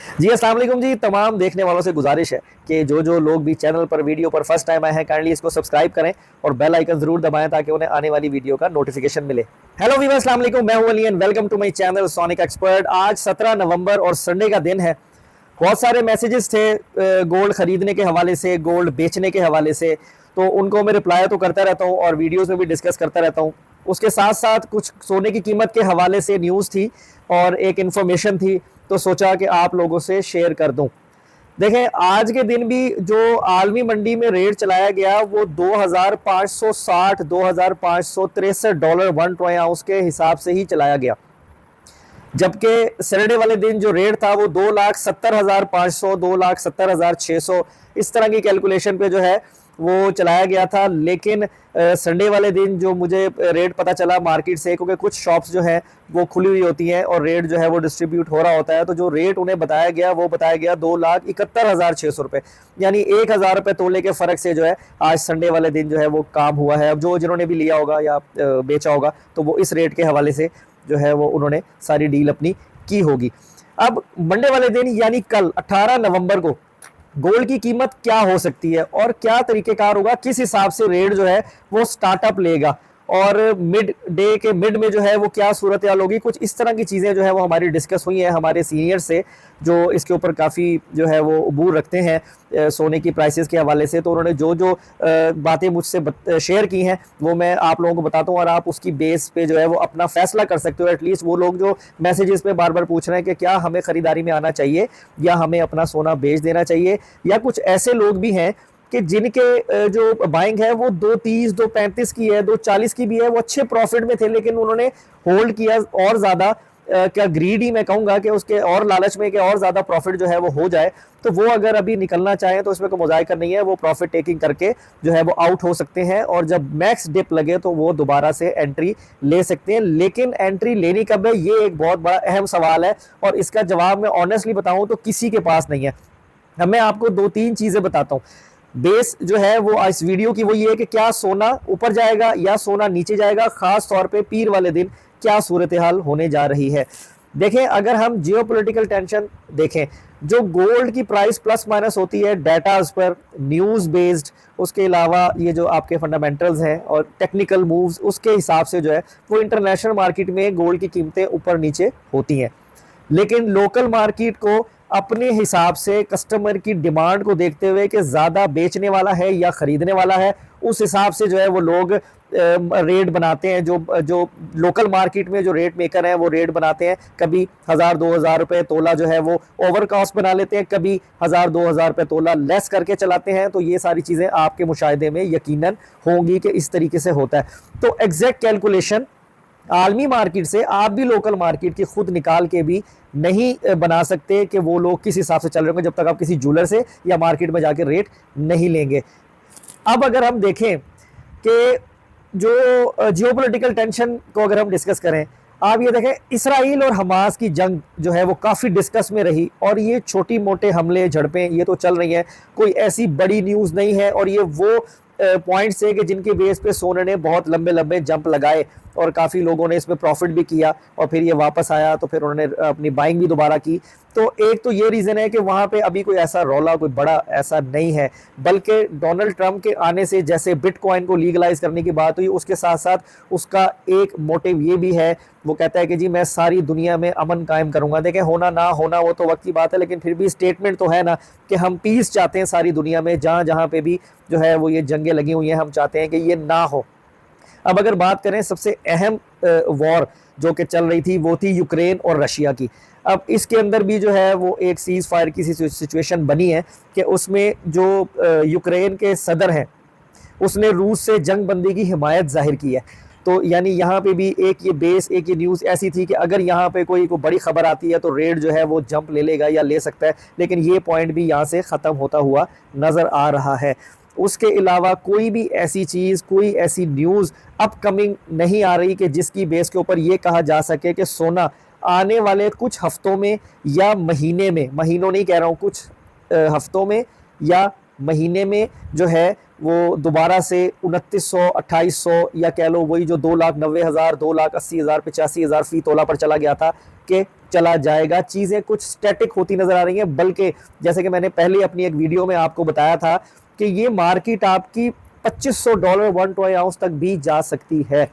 जी अस्सलाम वालेकुम जी। तमाम देखने वालों से गुजारिश है कि जो लोग भी चैनल पर वीडियो पर फर्स्ट टाइम आए हैं काइंडली इसको सब्सक्राइब करें और बेल आइकन जरूर दबाएं ताकि उन्हें आने वाली वीडियो का नोटिफिकेशन मिले। हेलो वीवर्स, अस्सलाम वालेकुम, मैं हूं Ali and welcome to my channel Sonic Expert. आज 17 नवंबर और संडे का दिन है। बहुत सारे मैसेजेस थे गोल्ड खरीदने के हवाले से, गोल्ड बेचने के हवाले से, तो उनको मैं रिप्लाई तो करता रहता हूँ और वीडियोस में भी डिस्कस करता रहता हूँ। उसके साथ साथ कुछ सोने की कीमत के हवाले से न्यूज़ थी और एक इन्फॉर्मेशन थी, तो सोचा कि आप लोगों से शेयर कर दूं। देखें, आज के दिन भी जो आलमी मंडी में रेट चलाया गया वो 2560 $2563 1 ट्राई आउंस के हिसाब से ही चलाया गया, जबकि सैटरडे वाले दिन जो रेट था वो 2,70,500 2,70,600 इस तरह की कैलकुलेशन पे जो है वो चलाया गया था। लेकिन संडे वाले दिन जो मुझे रेट पता चला मार्केट से, क्योंकि कुछ शॉप्स जो है वो खुली हुई होती हैं और रेट जो है वो डिस्ट्रीब्यूट हो रहा होता है, तो जो रेट उन्हें बताया गया वो बताया गया 2,71,600 रुपये, यानी 1,000 रुपये तोले के फ़र्क से जो है आज संडे वाले दिन जो है वो काम हुआ है। अब जो जिन्होंने भी लिया होगा या बेचा होगा तो वो इस रेट के हवाले से जो है वो उन्होंने सारी डील अपनी की होगी। अब मंडे वाले दिन यानी कल 18 नवंबर को गोल्ड की कीमत क्या हो सकती है और क्या तरीकेकार होगा, किस हिसाब से रेट जो है वो स्टार्टअप लेगा और मिड डे के मिड में जो है वो क्या सूरत हाल होगी, कुछ इस तरह की चीज़ें जो है वो हमारी डिस्कस हुई हैं हमारे सीनियर से जो इसके ऊपर काफ़ी जो है वो अबूर रखते हैं सोने की प्राइसेस के हवाले से। तो उन्होंने जो जो बातें मुझसे शेयर की हैं वो मैं आप लोगों को बताता हूँ और आप उसकी बेस पे जो है वो अपना फैसला कर सकते हो। एटलीस्ट वो लोग जो मैसेजेस पे बार बार पूछ रहे हैं कि क्या हमें ख़रीदारी में आना चाहिए या हमें अपना सोना बेच देना चाहिए, या कुछ ऐसे लोग भी हैं कि जिनके जो बाइंग है वो 230 235 की है, 240 की भी है, वो अच्छे प्रॉफिट में थे लेकिन उन्होंने होल्ड किया और ज़्यादा क्या ग्रीडी मैं कहूँगा कि उसके और लालच में कि और ज़्यादा प्रॉफिट जो है वो हो जाए, तो वो अगर अभी निकलना चाहें तो इसमें कोई मुज़ाहिर नहीं है, वो प्रॉफिट टेकिंग करके जो है वो आउट हो सकते हैं और जब मैक्स डिप लगे तो वो दोबारा से एंट्री ले सकते हैं। लेकिन एंट्री लेनी कब है, ये एक बहुत बड़ा अहम सवाल है और इसका जवाब मैं ऑनेस्टली बताऊँ तो किसी के पास नहीं है। अब मैं आपको 2-3 चीज़ें बताता हूँ। बेस जो है वो इस वीडियो की वो ये है कि क्या सोना ऊपर जाएगा या सोना नीचे जाएगा, खास तौर पे पीर वाले दिन क्या सूरत हाल होने जा रही है। देखें, अगर हम जियोपॉलिटिकल टेंशन देखें, जो गोल्ड की प्राइस प्लस माइनस होती है डाटाज पर, न्यूज़ बेस्ड, उसके अलावा ये जो आपके फंडामेंटल्स हैं और टेक्निकल मूव्स, उसके हिसाब से जो है वो इंटरनेशनल मार्केट में गोल्ड की कीमतें ऊपर नीचे होती हैं। लेकिन लोकल मार्केट को अपने हिसाब से कस्टमर की डिमांड को देखते हुए कि ज़्यादा बेचने वाला है या ख़रीदने वाला है, उस हिसाब से जो है वो लोग रेट बनाते हैं। जो लोकल मार्केट में जो रेट मेकर हैं वो रेट बनाते हैं, कभी 1,000-2,000 रुपये तोला जो है वो ओवर कॉस्ट बना लेते हैं, कभी 1,000-2,000 रुपये तोला लेस करके चलाते हैं। तो ये सारी चीज़ें आपके मुशाहिदे में यकीनन होंगी कि इस तरीके से होता है। तो एग्जैक्ट कैलकुलेशन आलमी मार्केट से आप भी लोकल मार्केट की खुद निकाल के भी नहीं बना सकते कि वो लोग किस हिसाब से चल रहे होंगे जब तक आप किसी जूलर से या मार्केट में जाके रेट नहीं लेंगे। अब अगर हम देखें कि जो जियोपॉलिटिकल टेंशन को अगर हम डिस्कस करें, आप ये देखें इसराइल और हमास की जंग जो है वो काफ़ी डिस्कस में रही और ये छोटी मोटे हमले झड़पें ये तो चल रही हैं, कोई ऐसी बड़ी न्यूज़ नहीं है और ये वो पॉइंट्स है कि जिनके बेस पे सोने ने बहुत लंबे लंबे जंप लगाए और काफ़ी लोगों ने इसमें प्रॉफिट भी किया और फिर ये वापस आया तो फिर उन्होंने अपनी बाइंग भी दोबारा की। तो एक तो ये रीज़न है कि वहाँ पे अभी कोई ऐसा रौला कोई बड़ा ऐसा नहीं है, बल्कि डोनाल्ड ट्रंप के आने से जैसे बिटकॉइन को लीगलाइज करने की बात हुई, उसके साथ साथ उसका एक मोटिव ये भी है, वो कहता है कि जी मैं सारी दुनिया में अमन कायम करूँगा। देखें, होना ना होना वो तो वक्त की बात है, लेकिन फिर भी स्टेटमेंट तो है ना कि हम पीस चाहते हैं सारी दुनिया में, जहाँ जहाँ पे भी जो है वो ये जंगें लगी हुई हैं हम चाहते हैं कि ये ना हो। अब अगर बात करें सबसे अहम वॉर जो कि चल रही थी वो थी यूक्रेन और रशिया की। अब इसके अंदर भी जो है वो एक सीज़ फायर की सिचुएशन बनी है कि उसमें जो यूक्रेन के सदर हैं उसने रूस से जंग बंदी की हिमायत जाहिर की है। तो यानी यहाँ पे भी एक ये न्यूज़ ऐसी थी कि अगर यहाँ पे कोई बड़ी खबर आती है तो रेट जो है वो जंप ले लेगा या ले सकता है, लेकिन ये पॉइंट भी यहाँ से ख़त्म होता हुआ नज़र आ रहा है। उसके अलावा कोई भी ऐसी चीज़, कोई ऐसी न्यूज़ अपकमिंग नहीं आ रही कि जिसकी बेस के ऊपर ये कहा जा सके कि सोना आने वाले कुछ हफ्तों में या महीने में, महीनों नहीं कह रहा हूँ, कुछ हफ्तों में या महीने में जो है वो दोबारा से 2900 2800 या कह लो वही जो 2,90,000 2,80,000 85,000 फी तोला पर चला गया था कि चला जाएगा। चीज़ें कुछ स्टैटिक होती नजर आ रही हैं, बल्कि जैसे कि मैंने पहले अपनी एक वीडियो में आपको बताया था कि ये मार्केट आपकी $2500 1 ट्राई आउंस तक भी जा सकती है।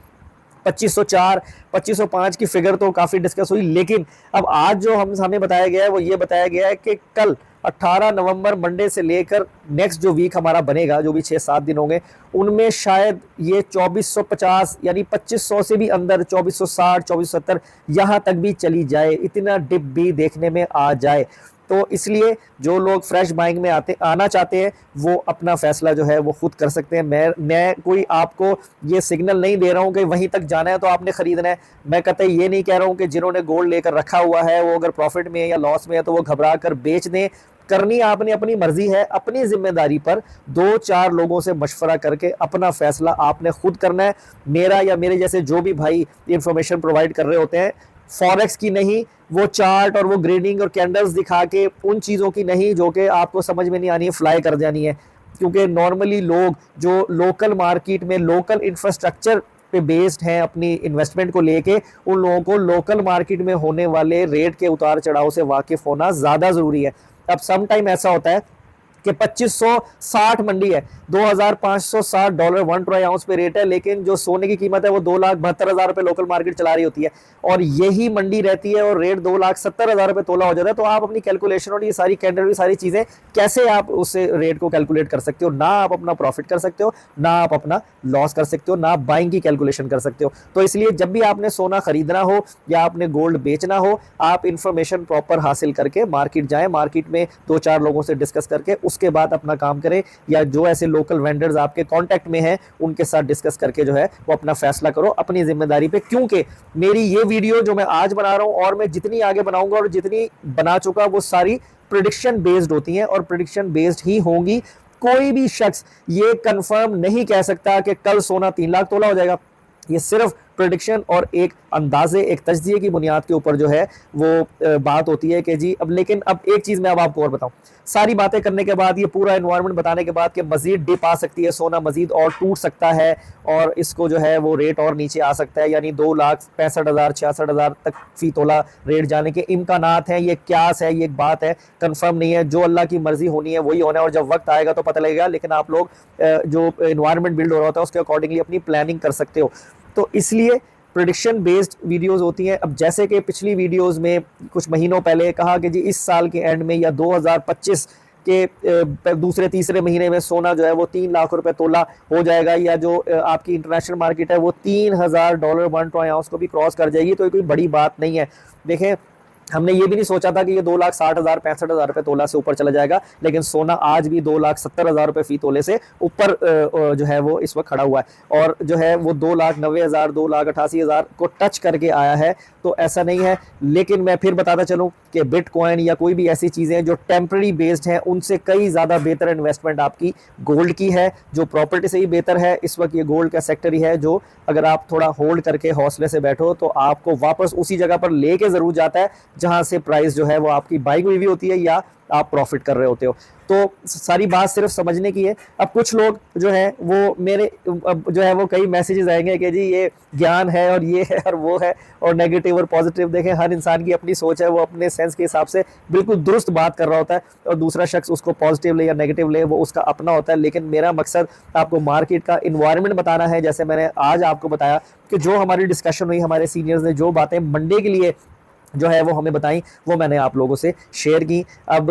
2504 2505 की फिगर तो काफ़ी डिस्कस हुई, लेकिन अब आज जो हमें बताया गया है वो ये बताया गया है कि कल 18 नवंबर मंडे से लेकर नेक्स्ट जो वीक हमारा बनेगा, जो भी 6-7 दिन होंगे, उनमें शायद ये 2450 यानी 2500 से भी अंदर 2460 2470 यहाँ तक भी चली जाए, इतना डिप भी देखने में आ जाए। तो इसलिए जो लोग फ्रेश बाइंग में आना चाहते हैं वो अपना फैसला जो है वो खुद कर सकते हैं। मैं कोई आपको ये सिग्नल नहीं दे रहा हूँ कि वहीं तक जाना है तो आपने खरीदना है। मैं कतई ये नहीं कह रहा हूँ कि जिन्होंने गोल्ड लेकर रखा हुआ है वो अगर प्रॉफिट में है या लॉस में है तो वो घबरा कर बेच दें। करनी आपने अपनी मर्जी है, अपनी जिम्मेदारी पर 2-4 लोगों से मशवरा करके अपना फैसला आपने खुद करना है। मेरा या मेरे जैसे जो भी भाई इंफॉर्मेशन प्रोवाइड कर रहे होते हैं, फॉरेक्स की नहीं, वो चार्ट और वो ग्रेडिंग और कैंडल्स दिखा के उन चीज़ों की नहीं जो कि आपको समझ में नहीं आनी है, फ्लाई कर जानी है। क्योंकि नॉर्मली लोग जो लोकल मार्केट में लोकल इंफ्रास्ट्रक्चर पे बेस्ड हैं अपनी इन्वेस्टमेंट को लेके, उन लोगों को लोकल मार्केट में होने वाले रेट के उतार चढ़ाव से वाकिफ होना ज़्यादा ज़रूरी है। अब सम टाइम ऐसा होता है कि 2560 मंडी है, $2,560 1 ट्राई आउंस पे रेट है, लेकिन जो सोने की कीमत है वो 2,72,000 रुपये लोकल मार्केट चला रही होती है और यही मंडी रहती है और रेट 2,70,000 रुपये तोला हो जाता है। तो आप अपनी कैलकुलेशन और ये सारी कैंडल सारी चीज़ें कैसे आप उस रेट को कैलकुलेट कर सकते हो? ना आप अपना प्रॉफिट कर सकते हो, ना आप अपना लॉस कर सकते हो, ना आप बाइंग की कैलकुलेशन कर सकते हो। तो इसलिए जब भी आपने सोना खरीदना हो या आपने गोल्ड बेचना हो, आप इंफॉर्मेशन प्रॉपर हासिल करके मार्केट जाएं, मार्केट में 2-4 लोगों से डिस्कस करके उसके बाद अपना काम करें, या जो ऐसे लोकल वेंडर्स आपके कांटेक्ट में हैं उनके साथ डिस्कस करके जो है वो अपना फैसला करो अपनी जिम्मेदारी पे। क्योंकि मेरी ये वीडियो जो मैं आज बना रहा हूं और मैं जितनी आगे बनाऊंगा और जितनी बना चुका वो सारी प्रेडिक्शन बेस्ड होती हैं और प्रेडिक्शन बेस्ड ही होंगी। कोई भी शख्स ये कंफर्म नहीं कह सकता कि कल सोना 3 लाख तोला हो जाएगा। ये सिर्फ प्रेडिक्शन और एक अंदाजे, एक तजज़िये की बुनियाद के ऊपर जो है वो बात होती है कि जी। अब लेकिन अब एक चीज़ मैं अब आपको और बताऊं, सारी बातें करने के बाद, ये पूरा एनवायरनमेंट बताने के बाद कि मजीद डिप आ सकती है, सोना मजीद और टूट सकता है और इसको जो है वो रेट और नीचे आ सकता है, यानी 2,65,000 66,000 तक फी तोला रेट जाने के इम्कानात हैं। ये क्यास है, ये एक बात है, कंफर्म नहीं है। जो अल्लाह की मर्जी होनी है वही होना है और जब वक्त आएगा तो पता लगेगा। लेकिन आप लोग जो एनवायरनमेंट बिल्ड हो रहा होता है उसके अकॉर्डिंगली अपनी प्लानिंग कर सकते हो। तो इसलिए प्रेडिक्शन बेस्ड वीडियोस होती हैं। अब जैसे कि पिछली वीडियोस में कुछ महीनों पहले कहा कि जी इस साल के एंड में या 2025 के दूसरे तीसरे महीने में सोना जो है वो 3 लाख रुपए तोला हो जाएगा, या जो आपकी इंटरनेशनल मार्केट है वो $3,000 1 ट्राई आउंस को भी क्रॉस कर जाएगी। तो ये कोई बड़ी बात नहीं है। देखें, हमने ये भी नहीं सोचा था कि ये 2,60,000 65,000 रुपये तोला से ऊपर चला जाएगा, लेकिन सोना आज भी 2,70,000 रुपये फी तोले से ऊपर जो है वो इस वक्त खड़ा हुआ है और जो है वो 2,90,000 2,88,000 को टच करके आया है। तो ऐसा नहीं है। लेकिन मैं फिर बताता चलूँ कि बिटकॉइन या कोई भी ऐसी चीज़ें जो टेम्प्रेरी बेस्ड हैं उनसे कई ज़्यादा बेहतर इन्वेस्टमेंट आपकी गोल्ड की है, जो प्रॉपर्टी से ही बेहतर है। इस वक्त ये गोल्ड का सेक्टर ही है जो अगर आप थोड़ा होल्ड करके हौसले से बैठो तो आपको वापस उसी जगह पर लेके ज़रूर जाता है जहाँ से प्राइस जो है वो आपकी बाइंग हुई भी होती है या आप प्रॉफिट कर रहे होते हो। तो सारी बात सिर्फ समझने की है। अब कुछ लोग जो है वो मेरे जो है वो कई मैसेजेस आएंगे कि जी ये ज्ञान है और ये है और वो है और नेगेटिव और पॉजिटिव। देखें, हर इंसान की अपनी सोच है, वो अपने सेंस के हिसाब से बिल्कुल दुरुस्त बात कर रहा होता है और दूसरा शख्स उसको पॉजिटिव ले या नेगेटिव ले, वो उसका अपना होता है। लेकिन मेरा मकसद आपको मार्केट का इन्वायरमेंट बताना है। जैसे मैंने आज आपको बताया कि जो हमारी डिस्कशन हुई, हमारे सीनियर्स ने जो बातें मंडे के लिए जो है वो हमें बताई, वो मैंने आप लोगों से शेयर की। अब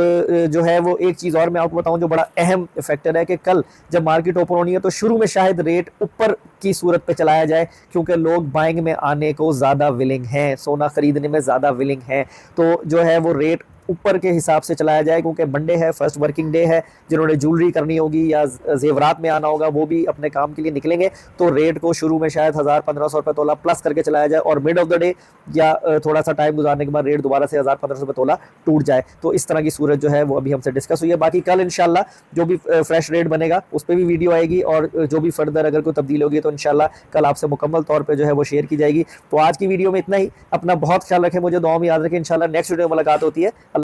जो है वो एक चीज़ और मैं आपको बताऊं जो बड़ा अहम फैक्टर है कि कल जब मार्केट ओपन होनी है तो शुरू में शायद रेट ऊपर की सूरत पे चलाया जाए, क्योंकि लोग बाइंग में आने को ज़्यादा विलिंग हैं, सोना ख़रीदने में ज़्यादा विलिंग हैं। तो जो है वो रेट ऊपर के हिसाब से चलाया जाए, क्योंकि मंडे है, फर्स्ट वर्किंग डे है। जिन्होंने ज्वेलरी करनी होगी या जेवरात में आना होगा वो भी अपने काम के लिए निकलेंगे। तो रेट को शुरू में शायद 1,000-1,500 रुपये तोला प्लस करके चलाया जाए और मिड ऑफ द डे या थोड़ा सा टाइम गुजारने के बाद रेट दोबारा से 1,000-1,500 रुपये तोला टूट जाए। तो इस तरह की सूरत जो है वो अभी हमसे डिस्कस हुई है। बाकी कल इंशाल्लाह जो भी फ्रेश रेट बनेगा उस पर भी वीडियो आएगी और जो भी फर्दर अगर कोई तब्दील होगी तो इंशाल्लाह कल आपसे मुकम्मल तौर पर जो है वो शेयर की जाएगी। तो आज की वीडियो में इतना ही। अपना बहुत ख्याल रखें, मुझे दुआ में याद रखें। इंशाल्लाह नेक्स्ट वीडियो में मुलाकात होती है।